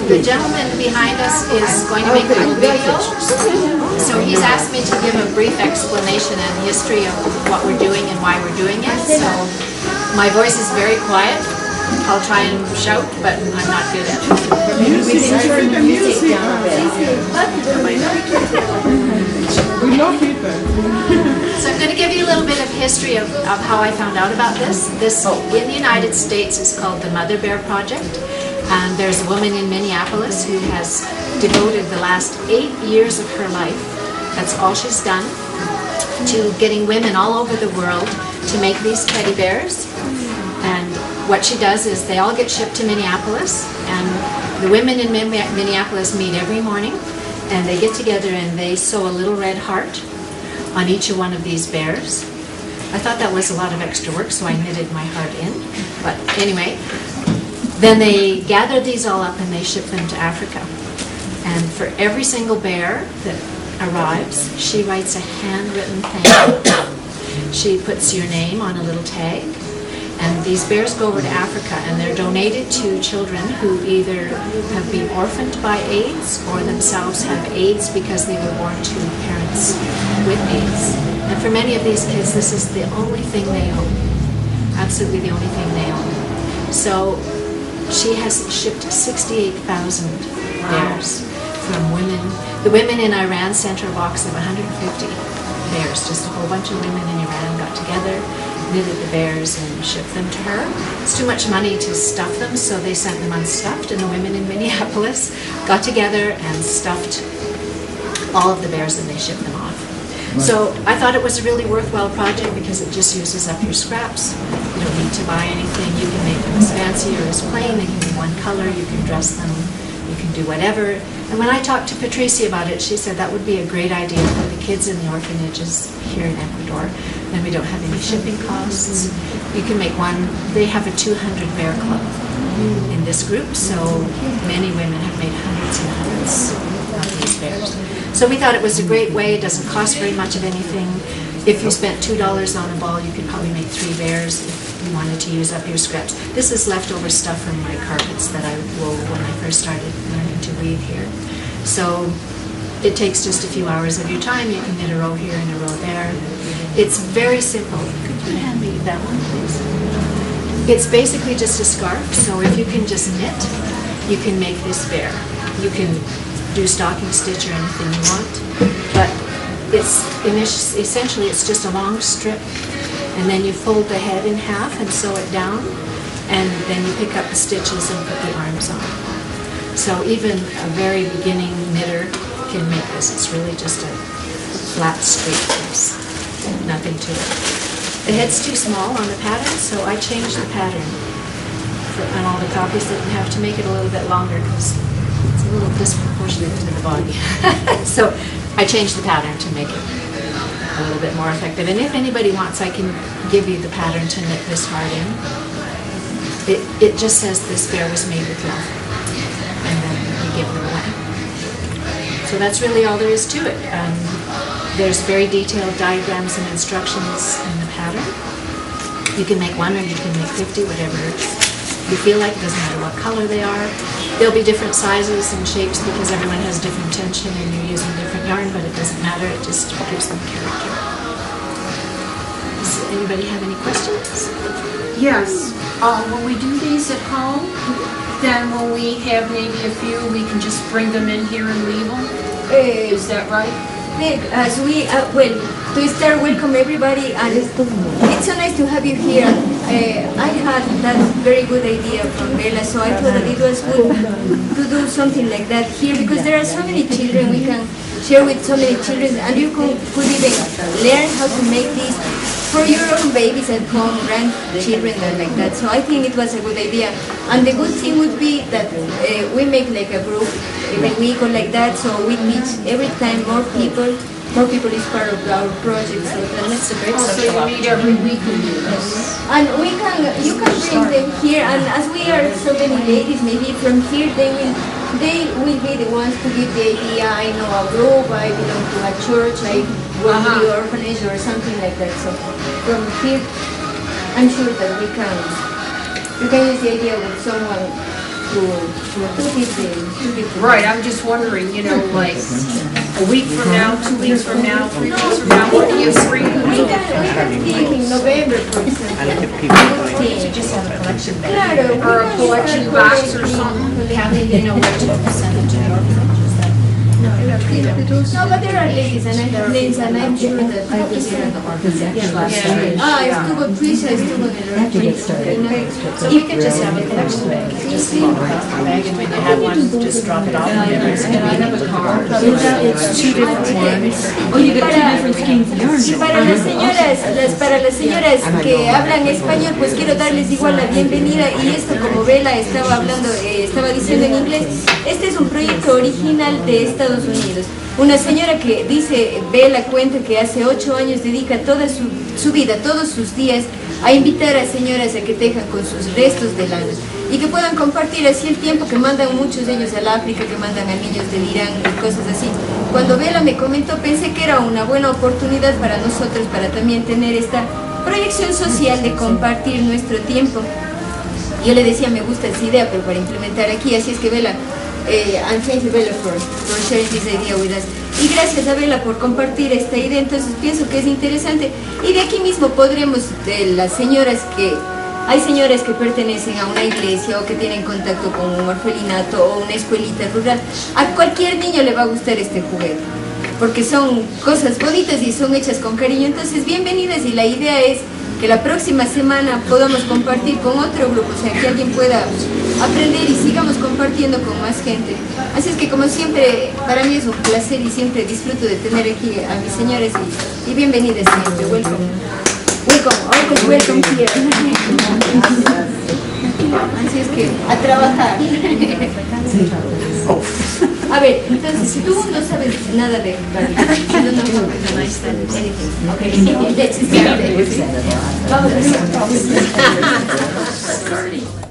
the gentleman behind us is going to make a video, so he's asked me to give a brief explanation and history of what we're doing and why we're doing it. So my voice is very quiet. I'll try and shout, but I'm not good at it. We love people. So I'm going to give you a little bit of history of how I found out about this. This in the United States is called the Mother Bear Project. And there's a woman in Minneapolis who has devoted the last 8 years of her life, that's all she's done, to getting women all over the world to make these teddy bears. And what she does is they all get shipped to Minneapolis, and the women in Minneapolis meet every morning, and they get together and they sew a little red heart on each one of these bears. I thought that was a lot of extra work, so I knitted my heart in. But anyway, then they gather these all up and they ship them to Africa. And for every single bear that arrives, she writes a handwritten thank you. She puts your name on a little tag. And these bears go over to Africa and they're donated to children who either have been orphaned by AIDS or themselves have AIDS because they were born to parents with AIDS. And for many of these kids, this is the only thing they own. Absolutely the only thing they own. So she has shipped 68,000 bears from women. The women in Iran sent her a box of 150 bears. Just a whole bunch of women in Iran got together, knitted the bears and shipped them to her. It's too much money to stuff them, so they sent them unstuffed, and the women in Minneapolis got together and stuffed all of the bears and they shipped them off. So I thought it was a really worthwhile project because it just uses up your scraps. You don't need to buy anything. You can make them as fancy or as plain. They can be one color. You can dress them. You can do whatever. And when I talked to Patricia about it, she said that would be a great idea for the kids in the orphanages here in Ecuador. Then we don't have any shipping costs. You can make one. They have a 200 bear club in this group, so many women have made hundreds and hundreds of these bears. So we thought it was a great way. It doesn't cost very much of anything. If you spent $2 on a ball, you could probably make 3 bears if you wanted to use up your scraps. This is leftover stuff from my carpets that I wove when I first started learning to weave here. So it takes just a few hours of your time. You can knit a row here and a row there. It's very simple. Could you hand me that one, please? It's basically just a scarf. So if you can just knit, you can make this bear. You can do stocking stitch or anything you want, but essentially it's just a long strip, and then you fold the head in half and sew it down, and then you pick up the stitches and put the arms on. So even a very beginning knitter can make this. It's really just a flat, straight piece, nothing to it. The head's too small on the pattern, so I changed the pattern on all the copies that you have to make it a little bit longer because it's a little disproportionate to the body. So I changed the pattern to make it a little bit more effective. And if anybody wants, I can give you the pattern to knit this heart in. It just says this bear was made with love. And then you give them away. So that's really all there is to it. There's very detailed diagrams and instructions in the pattern. You can make 1 or you can make 50, whatever you feel like. It doesn't matter what color they are. There'll be different sizes and shapes because everyone has different tension and you're using different yarn, but it doesn't matter. It just gives them character. Does anybody have any questions? Yes. When we do these at home, then when we have maybe a few, we can just bring them in here and leave them? Is that right? As we, well, to start, welcome everybody, and it's so nice to have you here. I had that very good idea from Bella, so I thought that it was good to do something like that here, because there are so many children we can share with so many children, and you could even learn how to make these for your own babies at home, grandchildren, and like that. So I think it was a good idea. And the good thing would be that we make like a group every week or like that, so we teach every time more people is part of our project. So that's a great So you meet every week and do this. And you can bring them here, and as we are so many ladies, maybe from here they will be the ones to give the idea. I know a group, I belong to a church, I go to the orphanage or something like that. So from here, I'm sure that you can use the idea with someone Right, I'm just wondering, you know, like, a week from now, 2 weeks from now, 3 weeks from now, what do you bring? We can think in November, for example. Just have a collection bag. Claro, Or a collection box or something. Kathy, you know where to send it to your No, but there are ladies and I have names and I'm sure that I will estuvo Trisha, estuvo en el So we could just have a collection bag. Just leave a plastic bag, and when you have one, just drop it off. I have a car. It's two different ones. Oh, you got two different schemes of yarn. Y para las señoras que hablan español, pues quiero darles igual la bienvenida. Y esto, como Bela estaba hablando, estaba diciendo en inglés, este es un proyecto original de Estados Unidos. Una señora que dice, Bela cuenta que hace 8 años dedica toda su vida, todos sus días, a invitar a señoras a que tejan con sus restos de lana y que puedan compartir así el tiempo que mandan muchos de ellos al África, que mandan a niños del Irán y cosas así. Cuando Bela me comentó, pensé que era una buena oportunidad para nosotros para también tener esta proyección social de compartir nuestro tiempo. Yo le decía, me gusta esa idea, pero para implementar aquí, así es que Bela, and thank you, Bella, for sharing this idea with us. Y gracias a Bella por compartir esta idea, entonces pienso que es interesante. Y de aquí mismo podremos, de las señoras que, hay señoras que pertenecen a una iglesia o que tienen contacto con un orfelinato o una escuelita rural, a cualquier niño le va a gustar este juguete, porque son cosas bonitas y son hechas con cariño, entonces bienvenidas, y la idea es que la próxima semana podamos compartir con otro grupo, o sea, que alguien pueda aprender y sigamos compartiendo con más gente. Así es que, como siempre, para mí es un placer y siempre disfruto de tener aquí a mis señores y bienvenidas siempre. Welcome. Welcome, always welcome here. Así es que, a trabajar. A ver, entonces, si tú no sabes nada de Barrera, you don't know how to understand anything. Okay, let's start. Vamos a hacer.